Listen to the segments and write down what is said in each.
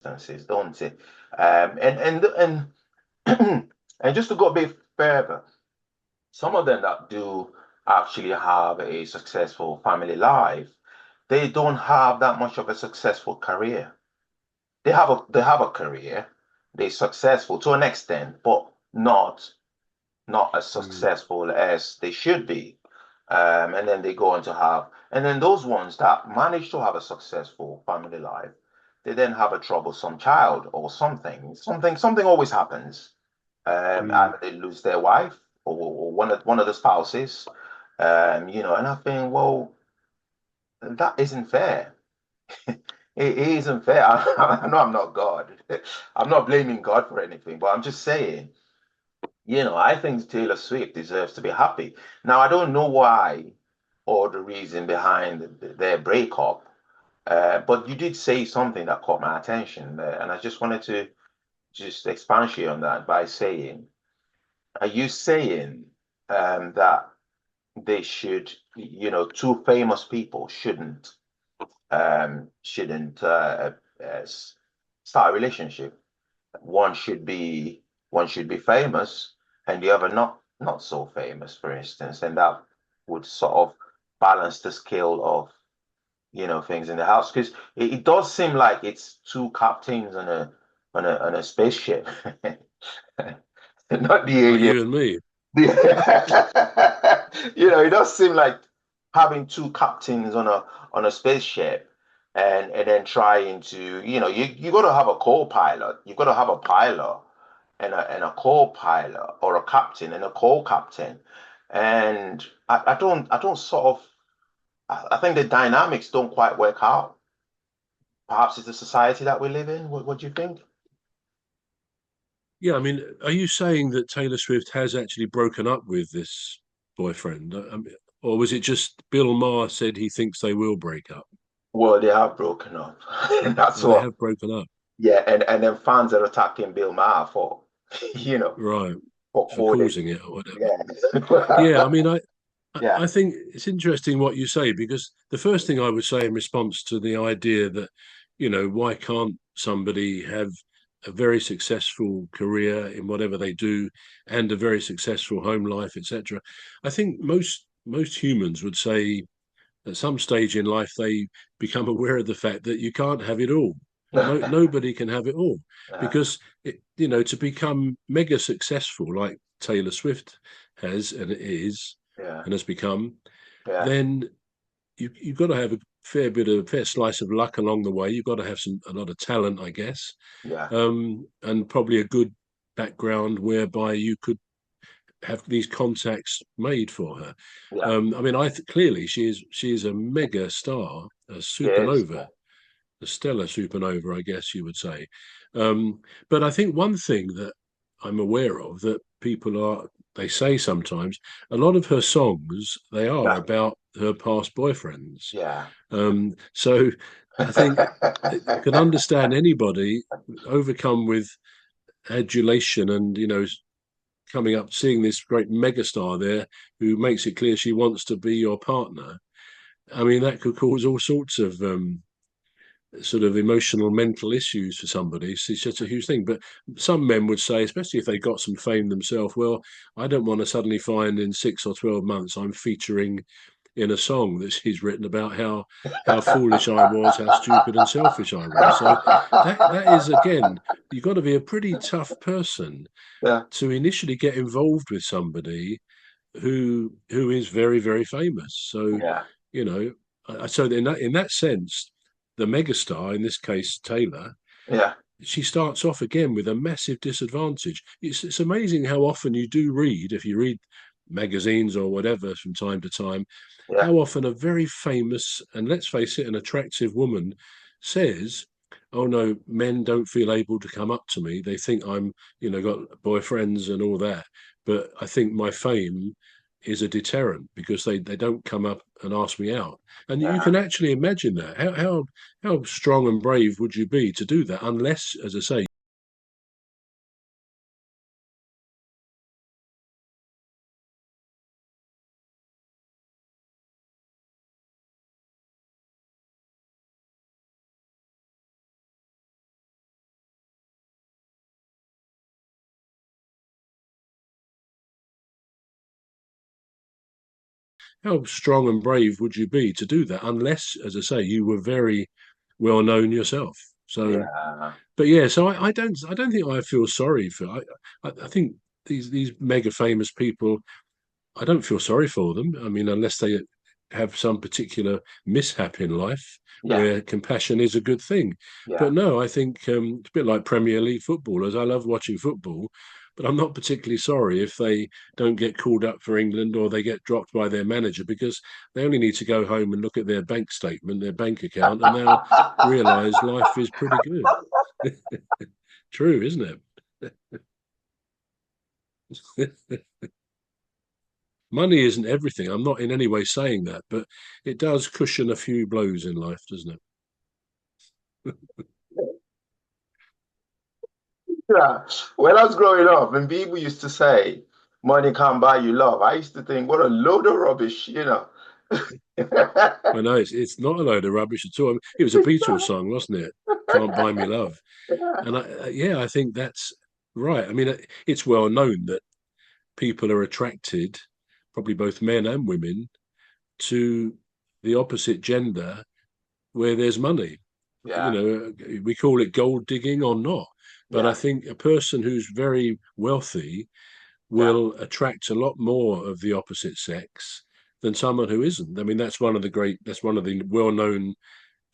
instances, don't it? And and just to go a bit further, some of them that do actually have a successful family life, they don't have that much of a successful career. They have a career, they're successful to an extent, but not as Mm. successful as they should be. And then they go on to have, and then those ones that manage to have a successful family life, they then have a troublesome child or something. Something always happens. Mm. Either they lose their wife or one of the spouses. And I think, well, that isn't fair. It isn't fair. I know I'm not God. I'm not blaming God for anything, but I'm just saying, I think Taylor Swift deserves to be happy. Now, I don't know why or the reason behind their breakup, but you did say something that caught my attention, and I just wanted to just expatiate on that by saying, are you saying that they should, two famous people shouldn't start a relationship? One should be one should be famous and the other not so famous, for instance, and that would sort of balance the scale of things in the house because it does seem like it's two captains on a spaceship, not the Like alien. you and me. It does seem like having two captains on a spaceship and then trying to, you got to have a co-pilot. You got to have a pilot and a co-pilot or a captain and a co-captain. And I don't sort of I think the dynamics don't quite work out. Perhaps it's the society that we live in. What do you think? Yeah, I mean, are you saying that Taylor Swift has actually broken up with this boyfriend? Or was it just Bill Maher said he thinks they will break up? Well, they have broken up. That's Or they what. have broken up, Yeah, and then fans are attacking Bill Maher for, you know, right, for for holding. causing it or whatever. Yeah. Yeah, I mean, Yeah. I think it's interesting what you say because the first thing I would say in response to the idea that, why can't somebody have a very successful career in whatever they do and a very successful home life, etc. I think most humans would say at some stage in life they become aware of the fact that you can't have it all. No, nobody can have it all Yeah. because to become mega successful like Taylor Swift has and it is Yeah. and has become, Yeah. then you've got to have a fair slice of luck along the way. You've got to have a lot of talent, I guess, Yeah. and probably a good background whereby you could have these contacts made for her. Yeah. I mean, clearly she is a mega star, a Yes. supernova, a stellar supernova, I guess you would say. But I think one thing that I'm aware of that they say sometimes a lot of her songs they are Yeah. about her past boyfriends. Yeah. So I think I can understand anybody overcome with adulation and coming up seeing this great megastar there who makes it clear she wants to be your partner. I mean that could cause all sorts of sort of emotional mental issues for somebody. It's just a huge thing. But some men would say, especially if they got some fame themselves, well, I don't want to suddenly find in 6 or 12 months I'm featuring in a song that she's written about how foolish I was, how stupid and selfish I was. So that is again, you've got to be a pretty tough person Yeah. to initially get involved with somebody who is very very famous. So Yeah. you know, so in that sense, the megastar in this case Taylor, Yeah. she starts off again with a massive disadvantage. It's amazing how often you do read, if you read magazines or whatever from time to time, Yeah. how often a very famous and let's face it, an attractive woman says, "Oh no, men don't feel able to come up to me. They think I'm, got boyfriends and all that. But I think my fame is a deterrent because they don't come up and ask me out." And you Yeah. can actually imagine that. How strong and brave would you be to do that? Unless, as I say, how strong and brave would you be to do that? Unless, as I say, you were very well known yourself. So, Yeah, but yeah, so I don't think I feel sorry for. I think these mega famous people, I don't feel sorry for them. I mean, unless they have some particular mishap in life yeah, where compassion is a good thing. yeah. But no, I think it's a bit like Premier League footballers. I love watching football, but I'm not particularly sorry if they don't get called up for England or they get dropped by their manager, because they only need to go home and look at their bank statement, their bank account, and they'll realise life is pretty good. True, isn't it? Money isn't everything. I'm not in any way saying that, but it does cushion a few blows in life, doesn't it? Yeah. When I was growing up, and people used to say, money can't buy you love, I used to think, what a load of rubbish, you know. I know it's not a load of rubbish at all. I mean, it was a Beatles song, wasn't it? Can't buy me love, and yeah, I think that's right. I mean, it's well known that people are attracted, probably both men and women, to the opposite gender where there's money. You Yeah, know, we call it gold digging or not, but I yeah, think a person who's very wealthy yeah, will attract a lot more of the opposite sex than someone who isn't. I mean, that's one of the well-known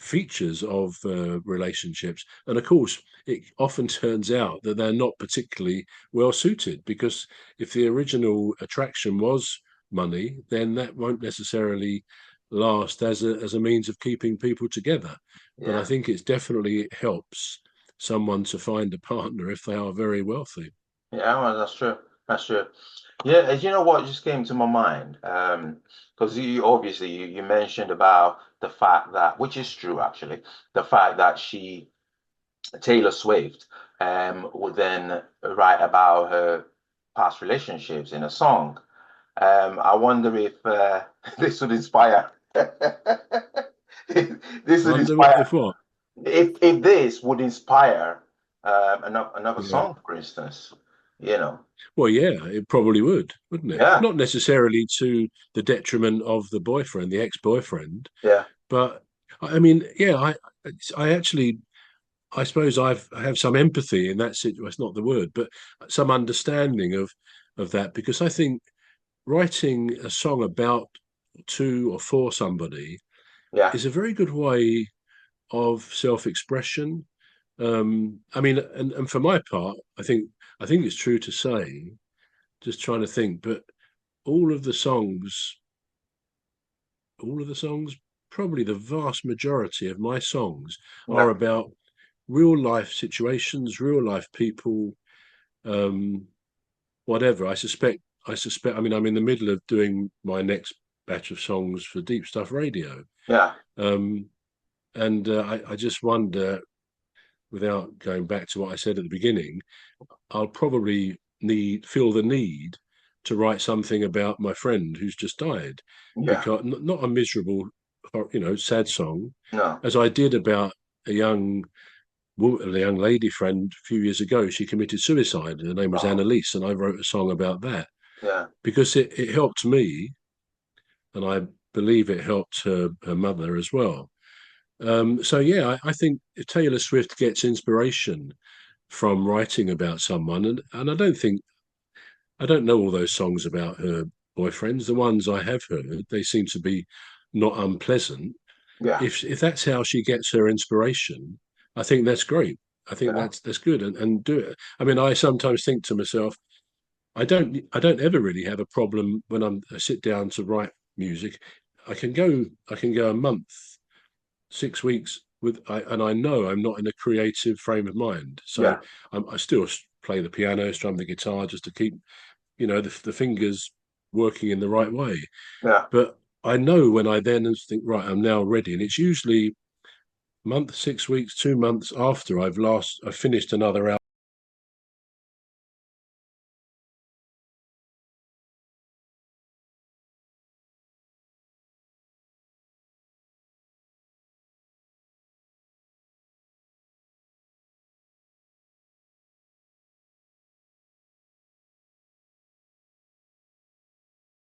features of relationships. And of course, it often turns out that they're not particularly well suited, because if the original attraction was money, then that won't necessarily last as a means of keeping people together. But I yeah. think it's definitely it helps someone to find a partner if they are very wealthy. Yeah, well, that's true. That's true. Yeah, and you know what just came to my mind? Because you obviously you mentioned about the fact that, which is true actually, the fact that Taylor Swift, would then write about her past relationships in a song. I wonder if this would inspire. This would Wonder inspire if what? if this would inspire another Yeah. song, for instance. You know. Well, yeah, it probably would, wouldn't it? Yeah. Not necessarily to the detriment of the boyfriend, the ex-boyfriend, Yeah. but I mean, yeah, I actually, I suppose I have some empathy in that situation. It's not the word, but some understanding of that, because I think writing a song about to or for somebody Yeah. is a very good way of self-expression. I mean, and for my part, I think it's true to say, just trying to think, but all of the songs, all of the songs, probably the vast majority of my songs are Yeah. about real life situations, real life people, um, whatever. I suspect. I mean, I'm in the middle of doing my next batch of songs for Deepstuff Radio, Yeah. um, and I just wonder, without going back to what I said at the beginning, I'll probably feel the need to write something about my friend who's just died, Yeah. because not a miserable, sad song, No. as I did about a young a young lady friend a few years ago. She committed suicide. Her name was Oh. Annalise, and I wrote a song about that Yeah. because it helped me, and I believe it helped her mother as well. So yeah, I think Taylor Swift gets inspiration from writing about someone, and I don't know all those songs about her boyfriends. The ones I have heard, they seem to be not unpleasant. Yeah. If that's how she gets her inspiration, I think that's great. I think Yeah. that's good, and do it. I mean, I sometimes think to myself, I don't ever really have a problem when I sit down to write music. I can go a month, 6 weeks and I know I'm not in a creative frame of mind. So Yeah. I still play the piano, strum the guitar, just to keep the fingers working in the right way. Yeah. But I know when I then think, right, I'm now ready, and it's usually a month, 6 weeks, 2 months after I've finished another